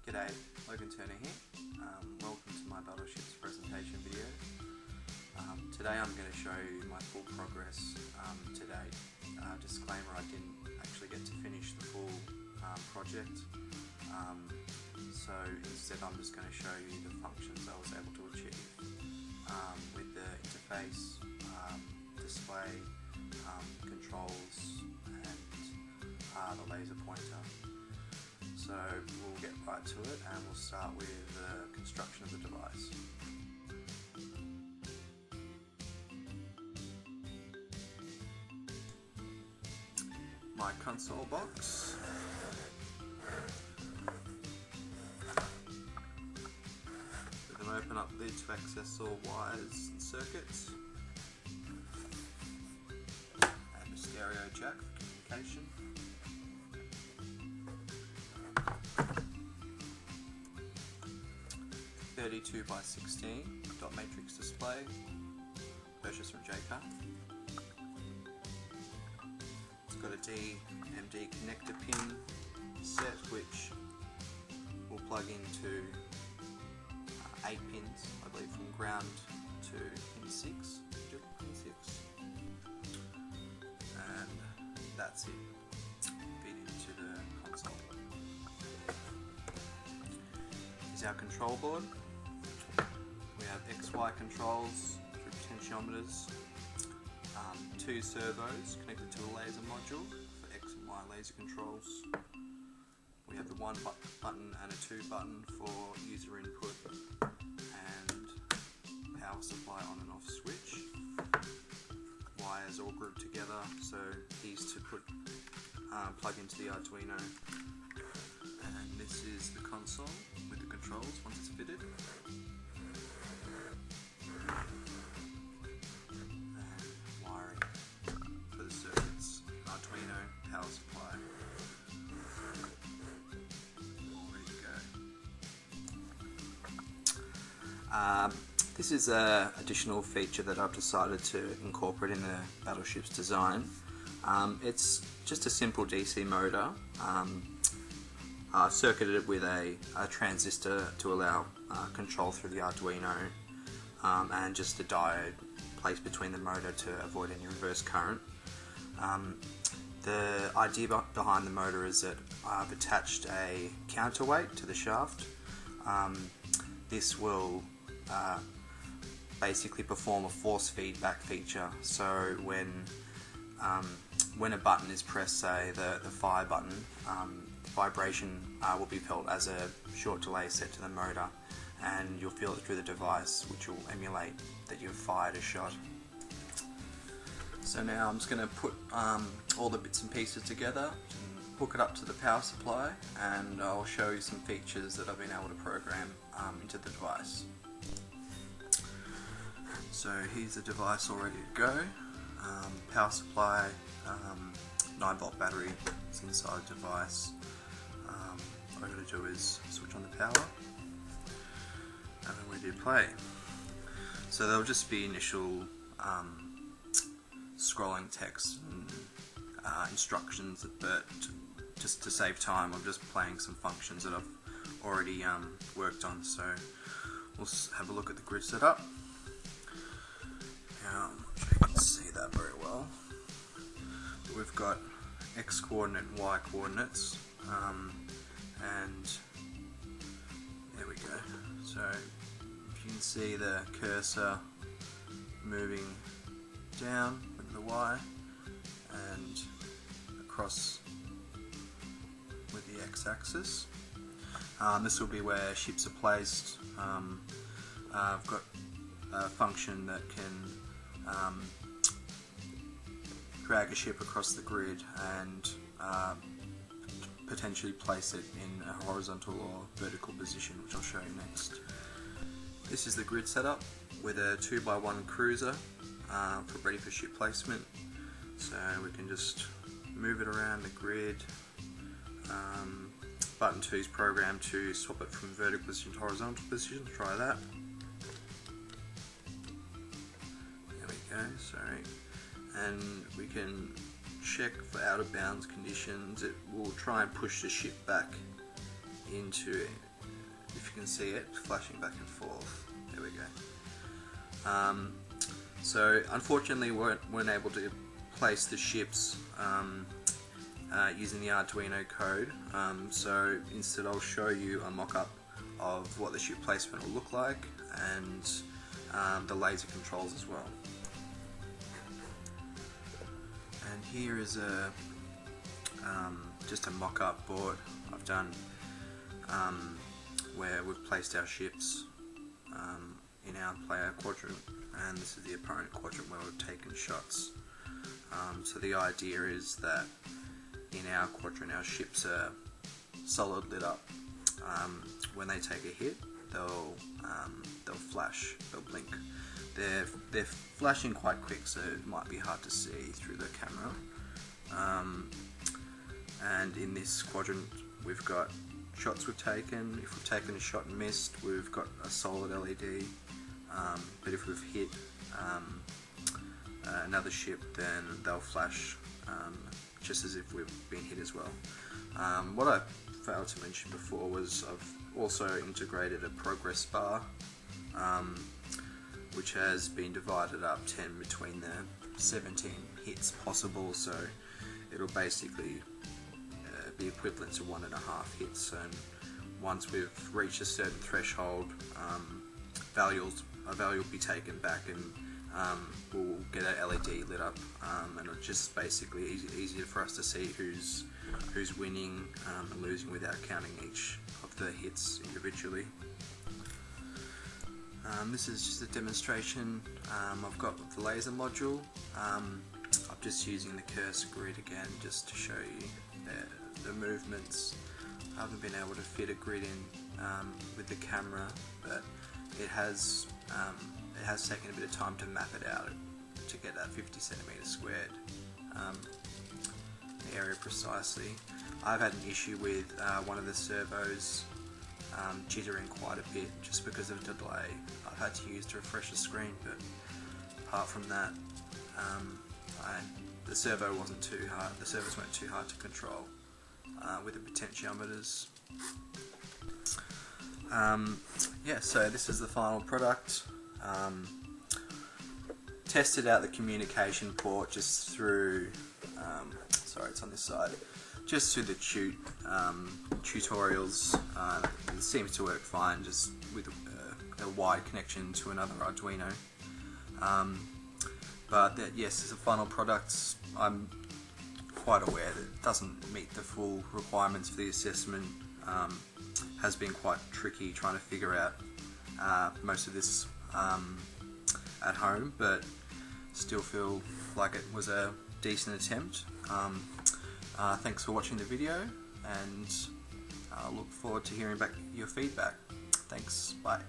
G'day, Logan Turner here. Welcome to my battleships presentation video. Today I'm going to show you my full progress to date. Disclaimer, I didn't actually get to finish the full project, so instead I'm just going to show you the functions I was able to achieve with the interface, display, controls and the laser pointer. So we'll get right to it and we'll start with the construction of the device. My console box. Let them open up lid to access all wires and circuits. And a stereo jack for communication. .32x16 dot matrix display, purchased from JCar. It's got a DMD connector pin set which will plug into 8 pins, I believe, from ground to pin 6, and that's it, feed into the console. Here's our control board. We have XY controls through potentiometers, 2 servos connected to a laser module for X and Y laser controls. We have the 1 button and a 2 button for user input and power supply on and off switch. Wires all grouped together, so these to plug into the Arduino. And this is the console with the controls once it's fitted. Power supply. All ready to go. This is an additional feature that I've decided to incorporate in the battleship's design. It's just a simple DC motor. I've circuited it with a transistor to allow control through the Arduino, and just a diode placed between the motor to avoid any reverse current. The idea behind the motor is that I've attached a counterweight to the shaft. This will basically perform a force feedback feature. So when a button is pressed, say the fire button, vibration will be felt as a short delay set to the motor, and you'll feel it through the device, which will emulate that you've fired a shot. So now I'm just going to put all the bits and pieces together and hook it up to the power supply, and I'll show you some features that I've been able to program into the device. So here's the device all ready to go. Power supply, 9-volt battery is inside the device. All I've got to do is switch on the power and then we do play. So there'll just be initial scrolling text and instructions, but just to save time I'm just playing some functions that I've already worked on. So we'll have a look at the grid setup. Now, I'm not sure you can see that very well, but we've got X coordinate and Y coordinates, and there we go. So if you can see the cursor moving down with the Y and across with the X-axis. This will be where ships are placed. I've got a function that can drag a ship across the grid and potentially place it in a horizontal or vertical position, which I'll show you next. This is the grid setup with a 2x1 cruiser ready for ship placement. So we can just move it around the grid. Button 2 is programmed to swap it from vertical position to horizontal position. Try that. There we go, sorry. And we can check for out of bounds conditions. It will try and push the ship back into if you can see it flashing back and forth. There we go. So unfortunately we weren't able to place the ships using the Arduino code, so instead I'll show you a mock-up of what the ship placement will look like, and the laser controls as well. And here is a just a mock-up board I've done where we've placed our ships in our player quadrant, and this is the opponent quadrant where we've taken shots. So the idea is that in our quadrant our ships are solid lit up. When they take a hit, they'll flash, they'll blink. They're flashing quite quick, so it might be hard to see through the camera. And in this quadrant we've got shots we've taken. If we've taken a shot and missed, we've got a solid LED. But if we've hit another ship, then they'll flash just as if we've been hit as well. What I failed to mention before was I've also integrated a progress bar, which has been divided up 10 between the 17 hits possible, so it'll basically be equivalent to 1.5 hits, and once we've reached a certain threshold, a value will be taken back, and we'll get an LED lit up, and it's just basically easier for us to see who's winning and losing without counting each of the hits individually. This is just a demonstration I've got with the laser module. I'm just using the cursor grid again just to show you the movements. I haven't been able to fit a grid in with the camera, but it has taken a bit of time to map it out to get that 50 centimeters squared area precisely. I've had an issue with one of the servos jittering quite a bit just because of delay. I've had to use to refresh the screen, but apart from that, the servo wasn't too hard. The servos weren't too hard to control with the potentiometers. Yeah, so this is the final product. Tested out the communication port just through, sorry, it's on this side, just through the tutorials. It seems to work fine just with a wide connection to another Arduino. But yes, as a final product, I'm quite aware that it doesn't meet the full requirements for the assessment. Has been quite tricky trying to figure out most of this at home, but still feel like it was a decent attempt. Thanks for watching the video, and I look forward to hearing back your feedback. Thanks, bye.